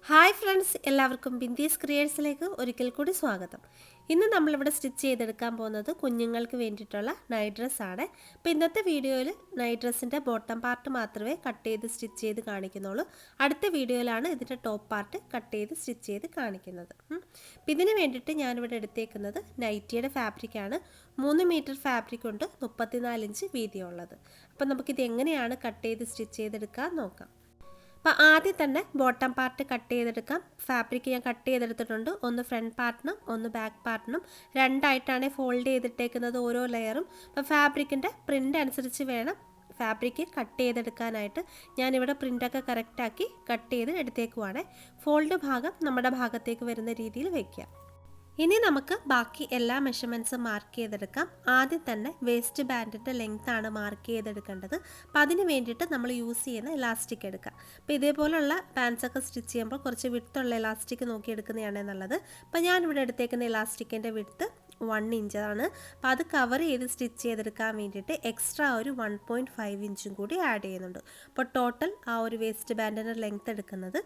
Hi friends, എല്ലാവർക്കും ബിന്ദീസ് ക്രിയേഴ്സിലേക്ക് ഒരിക്കൽ കൂടി സ്വാഗതം. ഇന്ന് നമ്മളിവിടെ സ്റ്റിച്ച് ചെയ്തെടുക്കാൻ പോകുന്നത് കുഞ്ഞുങ്ങൾക്ക് വേണ്ടിയിട്ടുള്ള നൈറ്റ് ഡ്രസ്സാണ്. അപ്പോൾ ഇന്നത്തെ വീഡിയോയിൽ നൈറ്റ് ഡ്രസ്സിൻ്റെ ബോട്ടം പാർട്ട് മാത്രമേ കട്ട് ചെയ്ത് സ്റ്റിച്ച് ചെയ്ത് കാണിക്കുന്നുള്ളൂ. അടുത്ത വീഡിയോയിലാണ് ഇതിൻ്റെ ടോപ്പ് പാർട്ട് കട്ട് ചെയ്ത് സ്റ്റിച്ച് ചെയ്ത് കാണിക്കുന്നത്. അപ്പോൾ ഇതിന് വേണ്ടിയിട്ട് ഞാനിവിടെ എടുത്തേക്കുന്നത് നൈറ്റിയുടെ ഫാബ്രിക്കാണ്. 3 മീറ്റർ ഫാബ്രിക് ഉണ്ട്, 34 ഇഞ്ച് വീതിയുള്ളത്. അപ്പോൾ നമുക്കിത് എങ്ങനെയാണ് കട്ട് ചെയ്ത് സ്റ്റിച്ച് ചെയ്തെടുക്കാൻ നോക്കാം. അപ്പോൾ ആദ്യം തന്നെ ബോട്ടം പാർട്ട് കട്ട് ചെയ്തെടുക്കാം. ഫാബ്രിക് ഞാൻ കട്ട് ചെയ്തെടുത്തിട്ടുണ്ട്. ഒന്ന് ഫ്രണ്ട് പാർട്ടിനും ഒന്ന് ബാക്ക് പാർട്ടിനും രണ്ടായിട്ടാണ് ഫോൾഡ് ചെയ്തിട്ടേക്കുന്നത് ഓരോ ലെയറും. അപ്പോൾ ഫാബ്രിക്കിൻ്റെ പ്രിൻ്റ് അനുസരിച്ച് വേണം ഫാബ്രിക് കട്ട് ചെയ്തെടുക്കാനായിട്ട്. ഞാനിവിടെ പ്രിൻ്റൊക്കെ കറക്റ്റാക്കി കട്ട് ചെയ്ത് എടുത്തേക്കുവാണ്. ഫോൾഡ് ഭാഗം നമ്മുടെ ഭാഗത്തേക്ക് വരുന്ന രീതിയിൽ വയ്ക്കുക. ഇനി നമുക്ക് ബാക്കി എല്ലാ മെഷർമെൻറ്റ്സും മാർക്ക് ചെയ്തെടുക്കാം. ആദ്യം തന്നെ വേസ്റ്റ് ബാൻഡിൻ്റെ ലെങ്ത്താണ് മാർക്ക് ചെയ്തെടുക്കേണ്ടത്. അപ്പോൾ അതിന് വേണ്ടിയിട്ട് നമ്മൾ യൂസ് ചെയ്യുന്ന ഇലാസ്റ്റിക് എടുക്കാം. അപ്പോൾ ഇതേപോലുള്ള പാൻസൊക്കെ സ്റ്റിച്ച് ചെയ്യുമ്പോൾ കുറച്ച് വിഡ്ത്തുള്ള ഇലാസ്റ്റിക് നോക്കി എടുക്കുന്നതാണ് നല്ലത്. അപ്പോൾ ഞാനിവിടെ എടുത്തേക്കുന്ന ഇലാസ്റ്റിക്കിൻ്റെ വിഡ്ത്ത് 1 ഇഞ്ചാണ്. അപ്പോൾ അത് കവർ ചെയ്ത് സ്റ്റിച്ച് ചെയ്തെടുക്കാൻ വേണ്ടിയിട്ട് എക്സ്ട്രാ ഒരു 1.5 ഇഞ്ചും കൂടി ആഡ് ചെയ്യുന്നുണ്ട്. അപ്പോൾ ടോട്ടൽ ആ ഒരു വേസ്റ്റ് ബാൻഡിൻ്റെ ലെങ്ത്ത് എടുക്കുന്നത്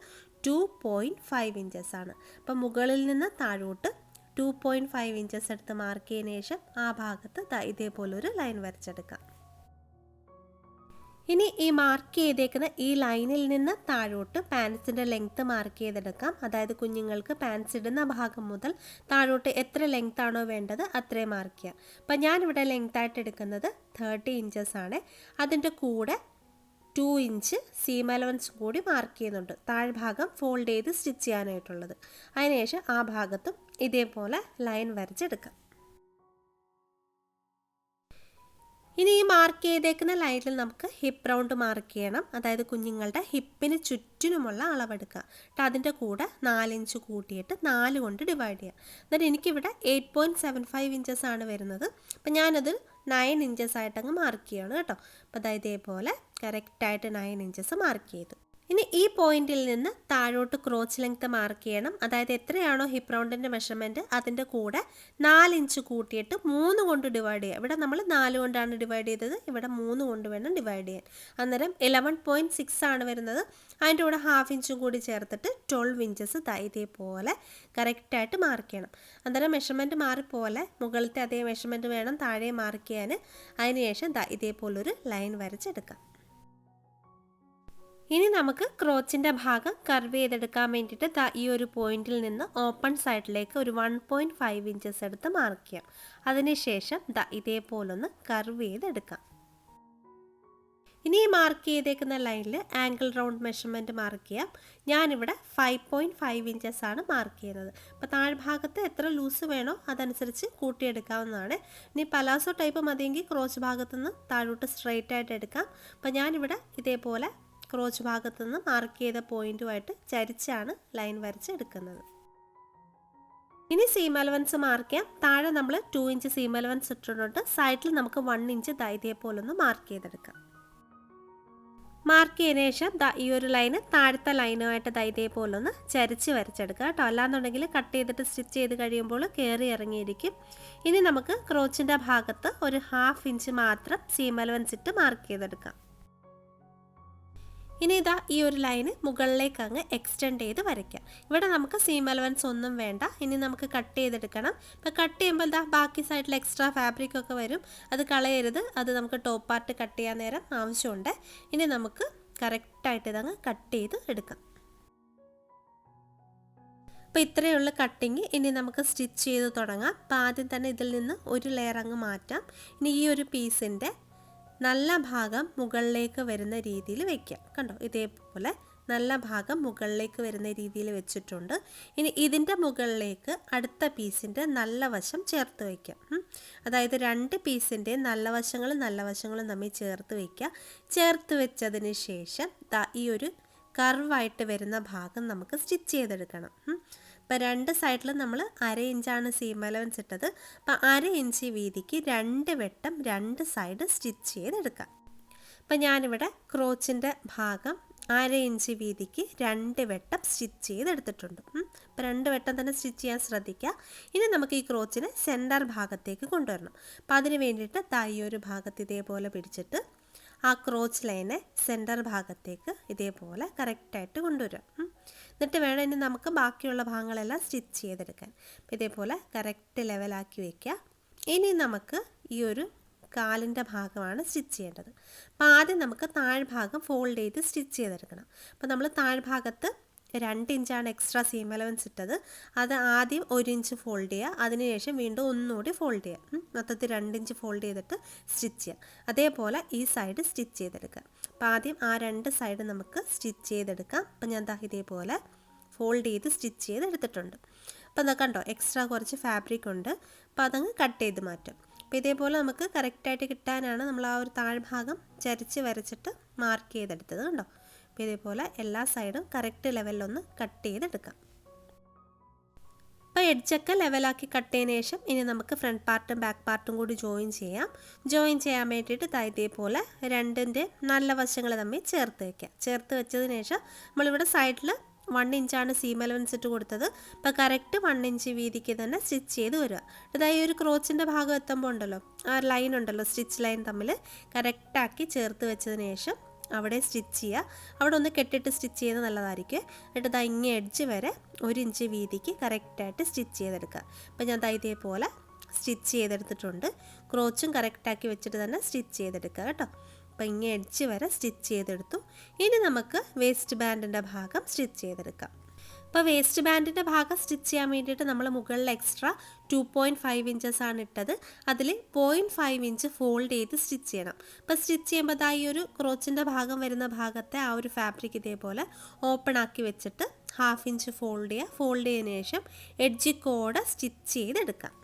2.5 ഇഞ്ചസ് ആണ്. അപ്പോൾ മുകളിൽ നിന്ന് താഴോട്ട് 2.5 ഇഞ്ചസ് എടുത്ത് മാർക്ക് ചെയ്തതിന് ശേഷം ആ ഭാഗത്ത് ഇതേപോലൊരു ലൈൻ വരച്ചെടുക്കാം. ഇനി ഈ മാർക്ക് ചെയ്തേക്കുന്ന ഈ ലൈനിൽ നിന്ന് താഴോട്ട് പാൻസിൻ്റെ ലെങ്ത്ത് മാർക്ക് ചെയ്തെടുക്കാം. അതായത് കുഞ്ഞുങ്ങൾക്ക് പാൻസ് ഇടുന്ന ഭാഗം മുതൽ താഴോട്ട് എത്ര ലെങ്ത് ആണോ വേണ്ടത് അത്രയും മാർക്ക് ചെയ്യാം. അപ്പം ഞാനിവിടെ ലെങ്ത്തായിട്ട് എടുക്കുന്നത് 30 ഇഞ്ചസ് ആണ്. അതിൻ്റെ കൂടെ 2 ഇഞ്ച് സീം അലവൻസ് കൂടി മാർക്ക് ചെയ്യുന്നുണ്ട്, താഴ്ഭാഗം ഫോൾഡ് ചെയ്ത് സ്റ്റിച്ച് ചെയ്യാനായിട്ടുള്ളത്. അതിനുശേഷം ആ ഭാഗത്തും ഇതേപോലെ ലൈൻ വരച്ചെടുക്കാം. ഇനി ഈ മാർക്ക് ചെയ്തേക്കുന്ന ലൈനിൽ നമുക്ക് ഹിപ്പ് റൗണ്ട് മാർക്ക് ചെയ്യണം. അതായത് കുഞ്ഞുങ്ങളുടെ ഹിപ്പിന് ചുറ്റിനുമുള്ള അളവെടുക്കുക. എന്നിട്ട് അതിൻ്റെ കൂടെ 4 ഇഞ്ച് കൂട്ടിയിട്ട് 4 കൊണ്ട് ഡിവൈഡ് ചെയ്യാം. എന്നിട്ട് എനിക്കിവിടെ 8.75 ഇഞ്ചസ് ആണ് വരുന്നത്. അപ്പം ഞാനത് 9 ഇഞ്ചസ് ആയിട്ടങ്ങ് മാർക്ക് ചെയ്യണം കേട്ടോ. അപ്പോൾ അതായത് ഇതേപോലെ കറക്റ്റായിട്ട് 9 ഇഞ്ചസ് മാർക്ക് ചെയ്തു. ഇനി ഈ പോയിന്റിൽ നിന്ന് താഴോട്ട് ക്രോച്ച് ലെങ്ത്ത് മാർക്ക് ചെയ്യണം. അതായത് എത്രയാണോ ഹിപ്പ് റൗണ്ടിൻ്റെ മെഷർമെൻറ്റ് അതിൻ്റെ കൂടെ 4 ഇഞ്ച് കൂട്ടിയിട്ട് 3 കൊണ്ട് ഡിവൈഡ് ചെയ്യുക. ഇവിടെ നമ്മൾ 4 കൊണ്ടാണ് ഡിവൈഡ് ചെയ്തത്, ഇവിടെ 3 കൊണ്ട് വേണം ഡിവൈഡ് ചെയ്യാൻ. അന്നേരം 11.6 ആണ് വരുന്നത്. അതിൻ്റെ കൂടെ 1/2 ഇഞ്ചും കൂടി ചേർത്തിട്ട് 12 ഇഞ്ചസ് ഇതേപോലെ കറക്റ്റായിട്ട് മാർക്ക് ചെയ്യണം. അന്നേരം മെഷർമെൻറ്റ് മാറിപ്പോലെ മുകളിലത്തെ അതേ മെഷർമെൻറ്റ് വേണം താഴെ മാർക്ക് ചെയ്യാൻ. അതിനുശേഷം ഇതേപോലൊരു ലൈൻ വരച്ചെടുക്കാം. ഇനി നമുക്ക് ക്രോച്ചിൻ്റെ ഭാഗം കർവ് ചെയ്തെടുക്കാൻ വേണ്ടിയിട്ട് ഈ ഒരു പോയിന്റിൽ നിന്ന് ഓപ്പൺ സൈഡിലേക്ക് ഒരു 1.5 ഇഞ്ചസ് എടുത്ത് മാർക്ക് ചെയ്യാം. അതിനുശേഷം ഇതേപോലൊന്ന് കർവ് ചെയ്തെടുക്കാം. ഇനി ഈ മാർക്ക് ചെയ്തേക്കുന്ന ലൈനിൽ ആംഗിൾ റൗണ്ട് മെഷർമെൻറ്റ് മാർക്ക് ചെയ്യാം. ഞാനിവിടെ 5.5 ഇഞ്ചസ് ആണ് മാർക്ക് ചെയ്യുന്നത്. അപ്പോൾ താഴ്ഭാഗത്ത് എത്ര ലൂസ് വേണോ അതനുസരിച്ച് കൂട്ടിയെടുക്കാവുന്നതാണ്. ഇനി പലാസോ ടൈപ്പ് മതിയെങ്കിൽ ക്രോച്ച് ഭാഗത്തുനിന്ന് താഴോട്ട് സ്ട്രെയിറ്റ് ആയിട്ട് എടുക്കാം. അപ്പോൾ ഞാനിവിടെ ഇതേപോലെ ക്രോച്ച് ഭാഗത്തു നിന്ന് മാർക്ക് ചെയ്ത പോയിന്റുമായിട്ട് ചരിച്ചാണ് ലൈൻ വരച്ചെടുക്കുന്നത്. ഇനി സീം അലവൻസ് മാർക്ക് ചെയ്യാം. താഴെ നമ്മൾ 2 ഇഞ്ച് സീം അലവൻസ് ഇട്ടിട്ടുണ്ട്. സൈഡിൽ നമുക്ക് 1 ഇഞ്ച് ഇതേപോലൊന്ന് മാർക്ക് ചെയ്തെടുക്കാം. മാർക്ക് ചെയ്തതിനു ശേഷം ഈ ഒരു ലൈന് താഴത്തെ ലൈനുമായിട്ട് ഇതേപോലൊന്ന് ചരിച്ച് വരച്ചെടുക്കുക കേട്ടോ. അല്ലാന്നുണ്ടെങ്കിൽ കട്ട് ചെയ്തിട്ട് സ്റ്റിച്ച് ചെയ്ത് കഴിയുമ്പോൾ കയറി ഇറങ്ങിയിരിക്കും. ഇനി നമുക്ക് ക്രോച്ചിൻ്റെ ഭാഗത്ത് ഒരു 1/2 ഇഞ്ച് മാത്രം സീം അലവൻസ് ഇട്ട് മാർക്ക് ചെയ്തെടുക്കാം. ഇനി ഈ ഒരു ലൈന് മുകളിലേക്ക് അങ്ങ് എക്സ്റ്റെൻഡ് ചെയ്ത് വരയ്ക്കാം. ഇവിടെ നമുക്ക് സീം അലവൻസ് ഒന്നും വേണ്ട. ഇനി നമുക്ക് കട്ട് ചെയ്തെടുക്കണം. അപ്പോൾ കട്ട് ചെയ്യുമ്പോൾ ബാക്കി സൈഡിൽ എക്സ്ട്രാ ഫാബ്രിക് ഒക്കെ വരും, അത് കളയരുത്. അത് നമുക്ക് ടോപ്പ് പാർട്ട് കട്ട് ചെയ്യാൻ നേരം ആവശ്യമുണ്ട്. ഇനി നമുക്ക് കറക്റ്റായിട്ട് ഇതങ്ങ് കട്ട് ചെയ്ത് എടുക്കാം. അപ്പോൾ ഇത്രയുള്ള കട്ടിങ്. ഇനി നമുക്ക് സ്റ്റിച്ച് ചെയ്ത് തുടങ്ങാം. അപ്പോൾ ആദ്യം തന്നെ ഇതിൽ നിന്ന് ഒരു ലെയർ അങ്ങ് മാറ്റാം. ഇനി ഈ ഒരു പീസിൻ്റെ നല്ല ഭാഗം മുകളിലേക്ക് വരുന്ന രീതിയിൽ വയ്ക്കാം. കണ്ടോ, ഇതേപോലെ നല്ല ഭാഗം മുകളിലേക്ക് വരുന്ന രീതിയിൽ വെച്ചിട്ടുണ്ട്. ഇനി ഇതിൻ്റെ മുകളിലേക്ക് അടുത്ത പീസിൻ്റെ നല്ല വശം ചേർത്ത് വയ്ക്കാം. അതായത് 2 പീസിൻ്റെ നല്ല വശങ്ങളും തമ്മിൽ ചേർത്ത് വയ്ക്കുക. ചേർത്ത് വെച്ചതിന് ശേഷം ഈ ഒരു കർവായിട്ട് വരുന്ന ഭാഗം നമുക്ക് സ്റ്റിച്ച് ചെയ്തെടുക്കണം. അപ്പോൾ 2 സൈഡിലും നമ്മൾ 1/2 ഇഞ്ചാണ് സീം അലവൻസ് ഇട്ടത്. അപ്പോൾ 1/2 ഇഞ്ച് വീതിക്ക് 2 വെട്ടം 2 സൈഡ് സ്റ്റിച്ച് ചെയ്തെടുക്കാം. അപ്പോൾ ഞാനിവിടെ ക്രോച്ചിൻ്റെ ഭാഗം 1/2 ഇഞ്ച് വീതിക്ക് 2 വെട്ടം സ്റ്റിച്ച് ചെയ്തെടുത്തിട്ടുണ്ട്. അപ്പോൾ 2 വെട്ടം തന്നെ സ്റ്റിച്ച് ചെയ്യാൻ ശ്രദ്ധിക്കുക. ഇനി നമുക്ക് ഈ ക്രോച്ചിനെ സെൻറ്റർ ഭാഗത്തേക്ക് കൊണ്ടുവരണം. അപ്പോൾ അതിന് വേണ്ടിയിട്ട് ഈ ഒരു ഭാഗത്ത് ഇതേപോലെ പിടിച്ചിട്ട് ആ ക്രോച്ച് ലൈനെ സെൻറ്റർ ഭാഗത്തേക്ക് ഇതേപോലെ കറക്റ്റായിട്ട് കൊണ്ടുവരാം. എന്നിട്ട് വേണം ഇനി നമുക്ക് ബാക്കിയുള്ള ഭാഗങ്ങളെല്ലാം സ്റ്റിച്ച് ചെയ്തെടുക്കാൻ. അപ്പോൾ ഇതേപോലെ കറക്റ്റ് ലെവലാക്കി വയ്ക്കുക. ഇനി നമുക്ക് ഈ ഒരു കാലിൻ്റെ ഭാഗമാണ് സ്റ്റിച്ച് ചെയ്യേണ്ടത്. അപ്പോൾ ആദ്യം നമുക്ക് താഴ്ഭാഗം ഫോൾഡ് ചെയ്ത് സ്റ്റിച്ച് ചെയ്തെടുക്കണം. അപ്പോൾ നമ്മൾ താഴ്ഭാഗത്ത് 2 ഇഞ്ചാണ് എക്സ്ട്രാ സീം അലവൻസ് ഇട്ടത്. അത് ആദ്യം 1 ഇഞ്ച് ഫോൾഡ് ചെയ്യുക, അതിനുശേഷം വീണ്ടും ഒന്നുകൂടി ഫോൾഡ് ചെയ്യുക. മൊത്തത്തിൽ 2 ഇഞ്ച് ഫോൾഡ് ചെയ്തിട്ട് സ്റ്റിച്ച് ചെയ്യുക. അതേപോലെ ഈ സൈഡ് സ്റ്റിച്ച് ചെയ്തെടുക്കുക. അപ്പോൾ ആദ്യം ആ 2 സൈഡ് നമുക്ക് സ്റ്റിച്ച് ചെയ്തെടുക്കാം. അപ്പോൾ ഞാൻ ഇതേപോലെ ഫോൾഡ് ചെയ്ത് സ്റ്റിച്ച് ചെയ്തെടുത്തിട്ടുണ്ട്. അപ്പോൾ എന്താ കണ്ടോ, എക്സ്ട്രാ കുറച്ച് ഫാബ്രിക് ഉണ്ട്. അപ്പോൾ അതങ്ങ് കട്ട് ചെയ്ത് മാറ്റാം. അപ്പോൾ ഇതേപോലെ നമുക്ക് കറക്റ്റായിട്ട് കിട്ടാനാണ് നമ്മൾ ആ ഒരു താഴ്ഭാഗം ചരിച്ച് വരച്ചിട്ട് മാർക്ക് ചെയ്തെടുത്തത്. കണ്ടോ. അപ്പോൾ ഇതേപോലെ എല്ലാ സൈഡും കറക്റ്റ് ലെവലിലൊന്ന് കട്ട് ചെയ്തെടുക്കാം. അപ്പോൾ എഡ്ജൊക്കെ ലെവലാക്കി കട്ട് ചെയ്തതിന് ശേഷം ഇനി നമുക്ക് ഫ്രണ്ട് പാർട്ടും ബാക്ക് പാർട്ടും കൂടി ജോയിൻ ചെയ്യാം. ജോയിൻ ചെയ്യാൻ വേണ്ടിയിട്ട് ഇതേപോലെ രണ്ടിൻ്റെ നല്ല വശങ്ങൾ തമ്മിൽ ചേർത്ത് വയ്ക്കുക. ചേർത്ത് വെച്ചതിന് ശേഷം നമ്മളിവിടെ സൈഡിൽ 1 ഇഞ്ചാണ് സീം അലവൻസ് ഇട്ട് കൊടുത്തത്. അപ്പോൾ കറക്റ്റ് 1 ഇഞ്ച് വീതിക്ക് തന്നെ സ്റ്റിച്ച് ചെയ്ത് വരിക. അതായത് ഒരു ക്രോച്ചിൻ്റെ ഭാഗം എത്തുമ്പോൾ ഉണ്ടല്ലോ, ആ ലൈൻ ഉണ്ടല്ലോ, സ്റ്റിച്ച് ലൈൻ തമ്മിൽ കറക്റ്റാക്കി ചേർത്ത് വെച്ചതിന് ശേഷം അവിടെ സ്റ്റിച്ച് ചെയ്യുക. അവിടെ ഒന്ന് കെട്ടിട്ട് സ്റ്റിച്ച് ചെയ്യുന്നത് നല്ലതായിരിക്കും. എന്നിട്ട് ഇങ്ങേ എഡ്ജ് വരെ 1 ഇഞ്ച് വീതിക്ക് കറക്റ്റായിട്ട് സ്റ്റിച്ച് ചെയ്തെടുക്കുക. അപ്പോൾ ഞാൻ ഇതേപോലെ സ്റ്റിച്ച് ചെയ്തെടുത്തിട്ടുണ്ട്. ക്രോച്ചും കറക്റ്റാക്കി വെച്ചിട്ട് തന്നെ സ്റ്റിച്ച് ചെയ്തെടുക്കുക കേട്ടോ. അപ്പോൾ ഇങ്ങേ എഡ്ജ് വരെ സ്റ്റിച്ച് ചെയ്തെടുത്തു. ഇനി നമുക്ക് വേസ്റ്റ് ബാൻഡിൻ്റെ ഭാഗം സ്റ്റിച്ച് ചെയ്തെടുക്കാം. അപ്പോൾ വേസ്റ്റ് ബാൻഡിൻ്റെ ഭാഗം സ്റ്റിച്ച് ചെയ്യാൻ വേണ്ടിയിട്ട് നമ്മൾ മുകളിൽ എക്സ്ട്രാ 2.5 ഇഞ്ചസ് ആണ് ഇട്ടത്. അതിൽ 0.5 ഇഞ്ച് ഫോൾഡ് ചെയ്ത് സ്റ്റിച്ച് ചെയ്യണം. അപ്പോൾ സ്റ്റിച്ച് ചെയ്യുമ്പോൾ ഈ ഒരു ക്രോച്ചിൻ്റെ ഭാഗം വരുന്ന ഭാഗത്തെ ആ ഒരു ഫാബ്രിക് ഇതേപോലെ ഓപ്പൺ ആക്കി വെച്ചിട്ട് 1/2 ഇഞ്ച് ഫോൾഡ് ചെയ്യുക. ഫോൾഡ് ചെയ്തതിന് ശേഷം എഡ്ജിൽ കൂടെ സ്റ്റിച്ച് ചെയ്തെടുക്കാം.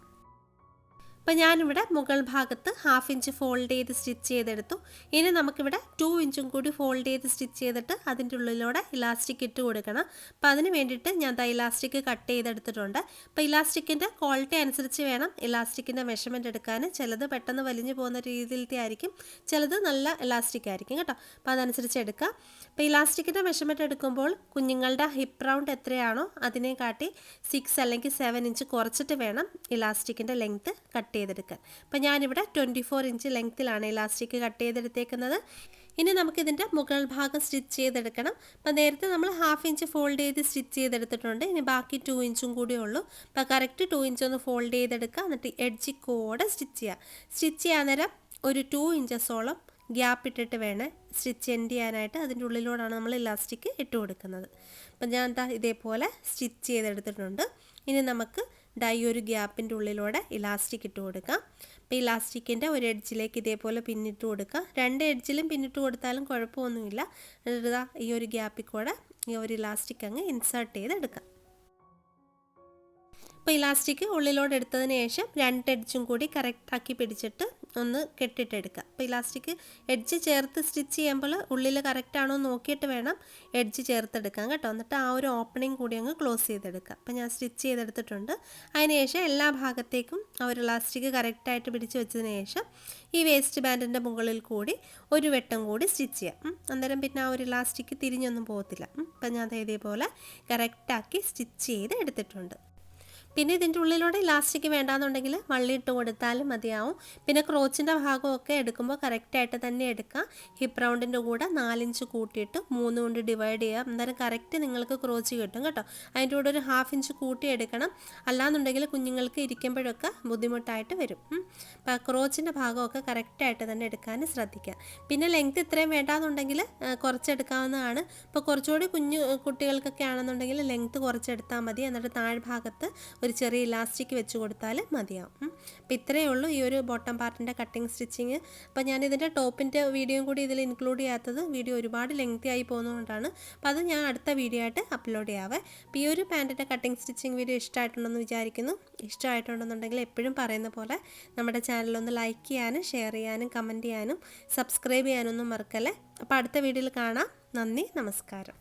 അപ്പോൾ ഞാനിവിടെ മുകൾ ഭാഗത്ത് 1/2 ഇഞ്ച് ഫോൾഡ് ചെയ്ത് സ്റ്റിച്ച് ചെയ്തെടുത്തു. ഇനി നമുക്കിവിടെ 2 ഇഞ്ചും കൂടി ഫോൾഡ് ചെയ്ത് സ്റ്റിച്ച് ചെയ്തിട്ട് അതിൻ്റെ ഉള്ളിലൂടെ ഇലാസ്റ്റിക് ഇട്ട് കൊടുക്കണം. അപ്പോൾ അതിന് വേണ്ടിയിട്ട് ഞാൻ ഇലാസ്റ്റിക് കട്ട് ചെയ്തെടുത്തിട്ടുണ്ട്. അപ്പോൾ ഇലാസ്റ്റിക്കിൻ്റെ ക്വാളിറ്റി അനുസരിച്ച് വേണം ഇലാസ്റ്റിക്കിൻ്റെ മെഷർമെൻറ്റ് എടുക്കാൻ. ചിലത് പെട്ടെന്ന് വലിഞ്ഞു പോകുന്ന രീതിയിലത്തെ ആയിരിക്കും, ചിലത് നല്ല ഇലാസ്റ്റിക് ആയിരിക്കും കേട്ടോ. അപ്പോൾ അതനുസരിച്ച് എടുക്കുക. അപ്പോൾ ഇലാസ്റ്റിക്കിൻ്റെ മെഷർമെൻറ്റ് എടുക്കുമ്പോൾ കുഞ്ഞുങ്ങളുടെ ഹിപ്പ് റൗണ്ട് എത്രയാണോ അതിനെ കാട്ടി 6 അല്ലെങ്കിൽ 7 ഇഞ്ച് കുറച്ചിട്ട് വേണം ഇലാസ്റ്റിക്കിൻ്റെ ലെങ്ത്ത് കട്ട് ചെയ്തെടുക്കാൻ. അപ്പോൾ ഞാനിവിടെ 24 ഇഞ്ച് ലെങ്ത്തിലാണ് ഇലാസ്റ്റിക് കട്ട് ചെയ്തെടുത്തേക്കുന്നത്. ഇനി നമുക്കിതിൻ്റെ മുകൾ ഭാഗം സ്റ്റിച്ച് ചെയ്തെടുക്കണം. അപ്പോൾ നേരത്തെ നമ്മൾ 1/2 ഇഞ്ച് ഫോൾഡ് ചെയ്ത് സ്റ്റിച്ച് ചെയ്തെടുത്തിട്ടുണ്ട്. ഇനി ബാക്കി 2 ഇഞ്ചും കൂടി ഉള്ളൂ. അപ്പോൾ കറക്റ്റ് 2 ഇഞ്ച് ഒന്ന് ഫോൾഡ് ചെയ്തെടുക്കുക. എന്നിട്ട് എഡ്ജിൽ കൂടെ സ്റ്റിച്ച് ചെയ്യുക. സ്റ്റിച്ച് ചെയ്യാൻ നേരം ഒരു 2 ഇഞ്ചസോളം ഗ്യാപ്പ് ഇട്ടിട്ട് വേണം സ്റ്റിച്ച് എൻഡ് ചെയ്യാനായിട്ട്. അതിൻ്റെ ഉള്ളിലൂടെയാണ് നമ്മൾ ഇലാസ്റ്റിക് ഇട്ട് കൊടുക്കുന്നത്. അപ്പം ഞാൻ ഇതേപോലെ സ്റ്റിച്ച് ചെയ്തെടുത്തിട്ടുണ്ട്. ഇനി നമുക്ക് ഈ ഒരു ഗ്യാപ്പിൻ്റെ ഉള്ളിലൂടെ ഇലാസ്റ്റിക് ഇട്ട് കൊടുക്കാം. അപ്പോൾ ഇലാസ്റ്റിക്കിൻ്റെ ഒരു എഡ്ജിലേക്ക് ഇതേപോലെ പിന്നിട്ട് കൊടുക്കുക. 2 എഡ്ജിലും പിന്നിട്ട് കൊടുത്താലും കുഴപ്പമൊന്നുമില്ല. എന്നിട്ട് ഈ ഒരു ഗ്യാപ്പിൽ കൂടെ ഈ ഒരു ഇലാസ്റ്റിക് അങ്ങ് ഇൻസേർട്ട് ചെയ്തെടുക്കാം. അപ്പോൾ ഇലാസ്റ്റിക് ഉള്ളിലോട്ട് എടുത്തതിന് ശേഷം 2 എഡ്ജും കൂടി കറക്റ്റാക്കി പിടിച്ചിട്ട് ഒന്ന് കെട്ടിട്ടെടുക്കുക. അപ്പോൾ ഇലാസ്റ്റിക് എഡ്ജ് ചേർത്ത് സ്റ്റിച്ച് ചെയ്യുമ്പോൾ ഉള്ളിൽ കറക്റ്റാണോ നോക്കിയിട്ട് വേണം എഡ്ജ് ചേർത്തെടുക്കാൻ കേട്ടോ. എന്നിട്ട് ആ ഒരു ഓപ്പണിങ് കൂടി അങ്ങ് ക്ലോസ് ചെയ്തെടുക്കുക. അപ്പോൾ ഞാൻ സ്റ്റിച്ച് ചെയ്തെടുത്തിട്ടുണ്ട്. അതിനുശേഷം എല്ലാ ഭാഗത്തേക്കും ആ ഒരു ഇലാസ്റ്റിക് കറക്റ്റായിട്ട് പിടിച്ച് വെച്ചതിന് ശേഷം ഈ വേസ്റ്റ് ബാൻഡിൻ്റെ മുകളിൽ കൂടി ഒരു വെട്ടം കൂടി സ്റ്റിച്ച് ചെയ്യാം. അന്നേരം പിന്നെ ആ ഒരു ഇലാസ്റ്റിക് തിരിഞ്ഞൊന്നും പോകത്തില്ല. അപ്പം ഞാൻ ഇതേപോലെ കറക്റ്റാക്കി സ്റ്റിച്ച് ചെയ്ത് എടുത്തിട്ടുണ്ട്. പിന്നെ ഇതിൻ്റെ ഉള്ളിലൂടെ ഇലാസ്റ്റിക് വേണ്ടാന്നുണ്ടെങ്കിൽ വള്ളിയിട്ട് കൊടുത്താലും മതിയാവും. പിന്നെ ക്രോച്ചിൻ്റെ ഭാഗമൊക്കെ എടുക്കുമ്പോൾ കറക്റ്റായിട്ട് തന്നെ എടുക്കുക. ഹിപ്പ് റൗണ്ടിൻ്റെ കൂടെ 4 ഇഞ്ച് കൂട്ടിയിട്ട് 3 കൊണ്ട് ഡിവൈഡ് ചെയ്യുക. അന്നേരം കറക്റ്റ് നിങ്ങൾക്ക് ക്രോച്ച് കിട്ടും കേട്ടോ. അതിൻ്റെ കൂടെ ഒരു 1/2 ഇഞ്ച് കൂട്ടി എടുക്കണം. അല്ലാന്നുണ്ടെങ്കിൽ കുഞ്ഞുങ്ങൾക്ക് ഇരിക്കുമ്പോഴൊക്കെ ബുദ്ധിമുട്ടായിട്ട് വരും. അപ്പോൾ ക്രോച്ചിൻ്റെ ഭാഗമൊക്കെ കറക്റ്റായിട്ട് തന്നെ എടുക്കാൻ ശ്രദ്ധിക്കുക. പിന്നെ ലെങ്ത്ത് ഇത്രയും വേണ്ടാന്നുണ്ടെങ്കിൽ കുറച്ചെടുക്കാവുന്നതാണ്. ഇപ്പോൾ കുറച്ചുകൂടി കുട്ടികൾക്കൊക്കെ ആണെന്നുണ്ടെങ്കിൽ ലെങ്ത്ത് കുറച്ചെടുത്താൽ മതി. എന്നിട്ട് താഴ്ഭാഗത്ത് ഒരു ചെറിയ ഇലാസ്റ്റിക് വെച്ച് കൊടുത്താൽ മതിയാവും. അപ്പോൾ ഇത്രയേ ഉള്ളൂ ഈ ഒരു ബോട്ടം പാർട്ടിൻ്റെ കട്ടിങ് സ്റ്റിച്ചിങ്. അപ്പോൾ ഞാനിതിൻ്റെ ടോപ്പിൻ്റെ വീഡിയോയും കൂടി ഇതിൽ ഇൻക്ലൂഡ് ചെയ്യാത്തത് വീഡിയോ ഒരുപാട് ലെങ്തി ആയി പോകുന്നതുകൊണ്ടാണ്. അപ്പോൾ അത് ഞാൻ അടുത്ത വീഡിയോ ആയിട്ട് അപ്ലോഡ് ചെയ്യാവേ. അപ്പോൾ ഈ ഒരു പാൻറ്റിൻ്റെ കട്ടിങ് സ്റ്റിച്ചിങ് വീഡിയോ ഇഷ്ടമായിട്ടുണ്ടെന്ന് വിചാരിക്കുന്നു. ഇഷ്ടമായിട്ടുണ്ടെന്നുണ്ടെങ്കിൽ എപ്പോഴും പറയുന്ന പോലെ നമ്മുടെ ചാനലൊന്ന് ലൈക്ക് ചെയ്യാനും ഷെയർ ചെയ്യാനും കമൻറ്റ് ചെയ്യാനും സബ്സ്ക്രൈബ് ചെയ്യാനൊന്നും മറക്കല്ലേ. അപ്പോൾ അടുത്ത വീഡിയോയിൽ കാണാം. നന്ദി, നമസ്കാരം.